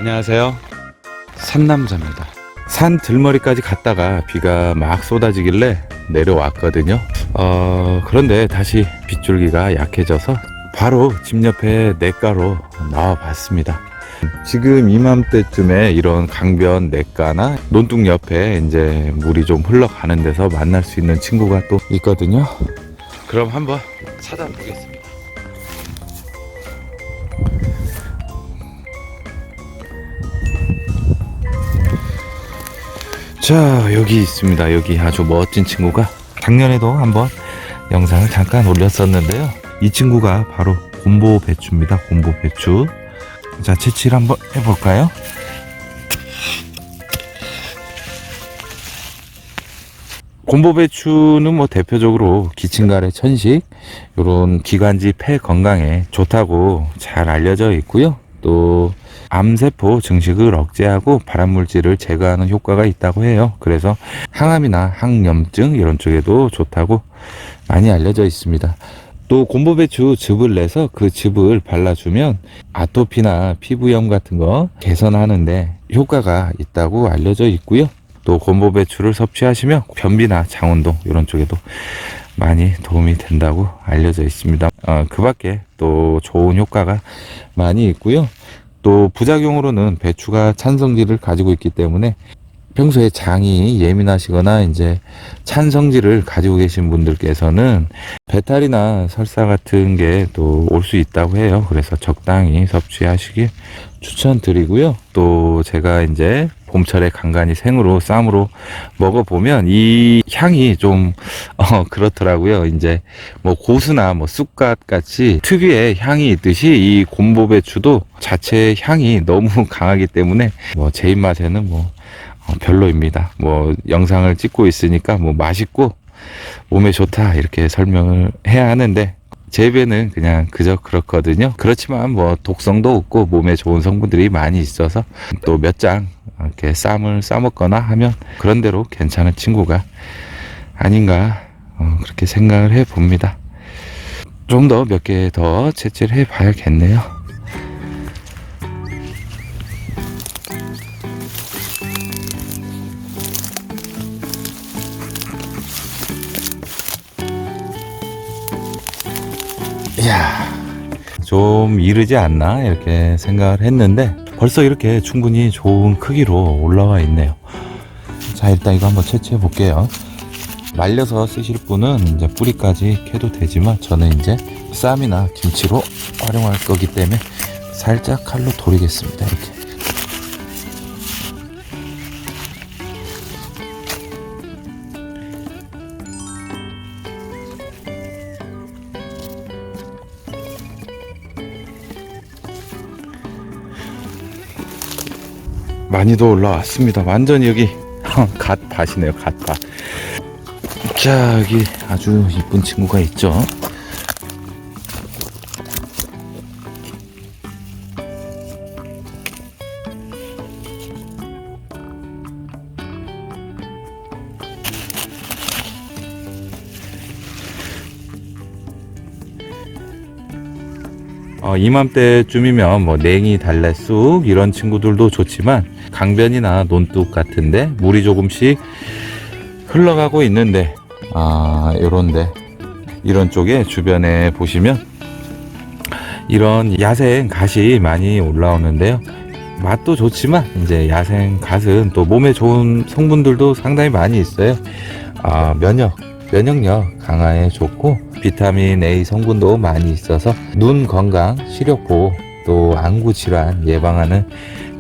안녕하세요. 산남자입니다. 산 들머리까지 갔다가 비가 막 쏟아지길래 내려왔거든요. 그런데 다시 빗줄기가 약해져서 바로 집 옆에 냇가로 나와 봤습니다. 지금 이맘때쯤에 이런 강변 냇가나 논둑 옆에 이제 물이 좀 흘러가는 데서 만날 수 있는 친구가 또 있거든요. 그럼 한번 찾아보겠습니다. 자, 여기 있습니다. 여기 아주 멋진 친구가 작년에도 한번 영상을 잠깐 올렸었는데요. 이 친구가 바로 곰보배추입니다. 곰보배추. 자, 채취를 한번 해볼까요? 곰보배추는 뭐 대표적으로 기침가래 천식, 요런 기관지 폐 건강에 좋다고 잘 알려져 있고요. 또 암세포 증식을 억제하고 발암물질을 제거하는 효과가 있다고 해요. 그래서 항암이나 항염증 이런 쪽에도 좋다고 많이 알려져 있습니다. 또 곰보배추 즙을 내서 그 즙을 발라주면 아토피나 피부염 같은 거 개선하는데 효과가 있다고 알려져 있고요. 또 곰보배추를 섭취하시면 변비나 장운동 이런 쪽에도 많이 도움이 된다고 알려져 있습니다. 그 밖에 또 좋은 효과가 많이 있고요. 또 부작용으로는 배추가 찬성질을 가지고 있기 때문에 평소에 장이 예민하시거나 이제 찬성질을 가지고 계신 분들께서는 배탈이나 설사 같은 게 또 올 수 있다고 해요. 그래서 적당히 섭취하시길 추천드리고요. 또 제가 이제 봄철에 간간히 생으로 쌈으로 먹어보면 이 향이 좀 그렇더라고요. 이제 뭐 고수나 뭐 쑥갓 같이 특유의 향이 있듯이 이 곰보배추도 자체 향이 너무 강하기 때문에 뭐 제 입맛에는 뭐 별로입니다. 뭐 영상을 찍고 있으니까 뭐 맛있고 몸에 좋다 이렇게 설명을 해야 하는데 제 입에는 그냥 그저 그렇거든요. 그렇지만 뭐 독성도 없고 몸에 좋은 성분들이 많이 있어서 또 몇 장 이렇게 쌈을 싸먹거나 하면 그런 대로 괜찮은 친구가 아닌가 그렇게 생각을 해 봅니다. 좀 더 몇 개 더 채취를 해 봐야겠네요. 이야, 좀 이르지 않나 이렇게 생각을 했는데 벌써 이렇게 충분히 좋은 크기로 올라와 있네요. 자, 일단 이거 한번 채취해 볼게요. 말려서 쓰실 분은 이제 뿌리까지 캐도 되지만 저는 이제 쌈이나 김치로 활용할 거기 때문에 살짝 칼로 도리겠습니다. 이렇게. 많이도 올라왔습니다. 완전히 여기 갓밭이네요. 갓밭. 자, 여기 아주 이쁜 친구가 있죠. 이맘때쯤이면 뭐 냉이, 달래, 쑥 이런 친구들도 좋지만 강변이나 논둑 같은데 물이 조금씩 흘러가고 있는데 요런데 이런 쪽에 주변에 보시면 이런 야생 갓이 많이 올라오는데요. 맛도 좋지만 이제 야생 갓은 또 몸에 좋은 성분들도 상당히 많이 있어요. 면역력 강화에 좋고 비타민 A 성분도 많이 있어서 눈 건강, 시력 보호, 또 안구 질환 예방하는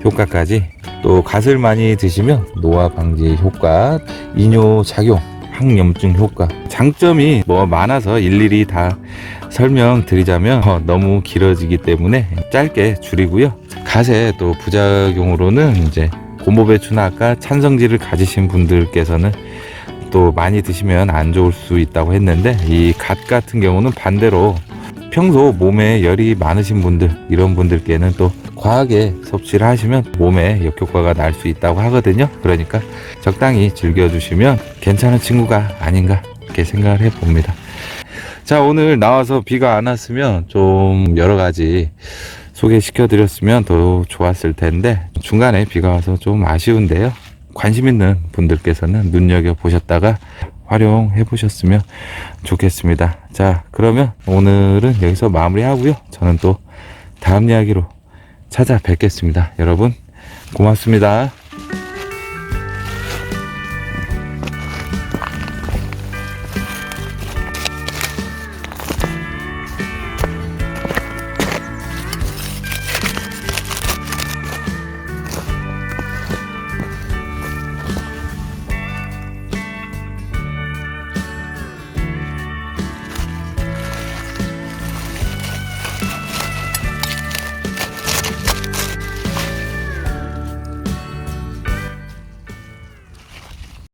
효과까지, 또 갓을 많이 드시면 노화 방지 효과, 이뇨 작용, 항염증 효과, 장점이 뭐 많아서 일일이 다 설명드리자면 너무 길어지기 때문에 짧게 줄이고요. 갓의 또 부작용으로는 이제 곰보배추나 아까 찬성질을 가지신 분들께서는 또 많이 드시면 안 좋을 수 있다고 했는데 이 갓 같은 경우는 반대로 평소 몸에 열이 많으신 분들, 이런 분들께는 또 과하게 섭취를 하시면 몸에 역효과가 날 수 있다고 하거든요. 그러니까 적당히 즐겨주시면 괜찮은 친구가 아닌가 이렇게 생각을 해봅니다. 자, 오늘 나와서 비가 안 왔으면 좀 여러 가지 소개시켜 드렸으면 더 좋았을 텐데 중간에 비가 와서 좀 아쉬운데요. 관심 있는 분들께서는 눈여겨 보셨다가 활용해 보셨으면 좋겠습니다. 자, 그러면 오늘은 여기서 마무리하고요. 저는 또 다음 이야기로 찾아뵙겠습니다. 여러분 고맙습니다.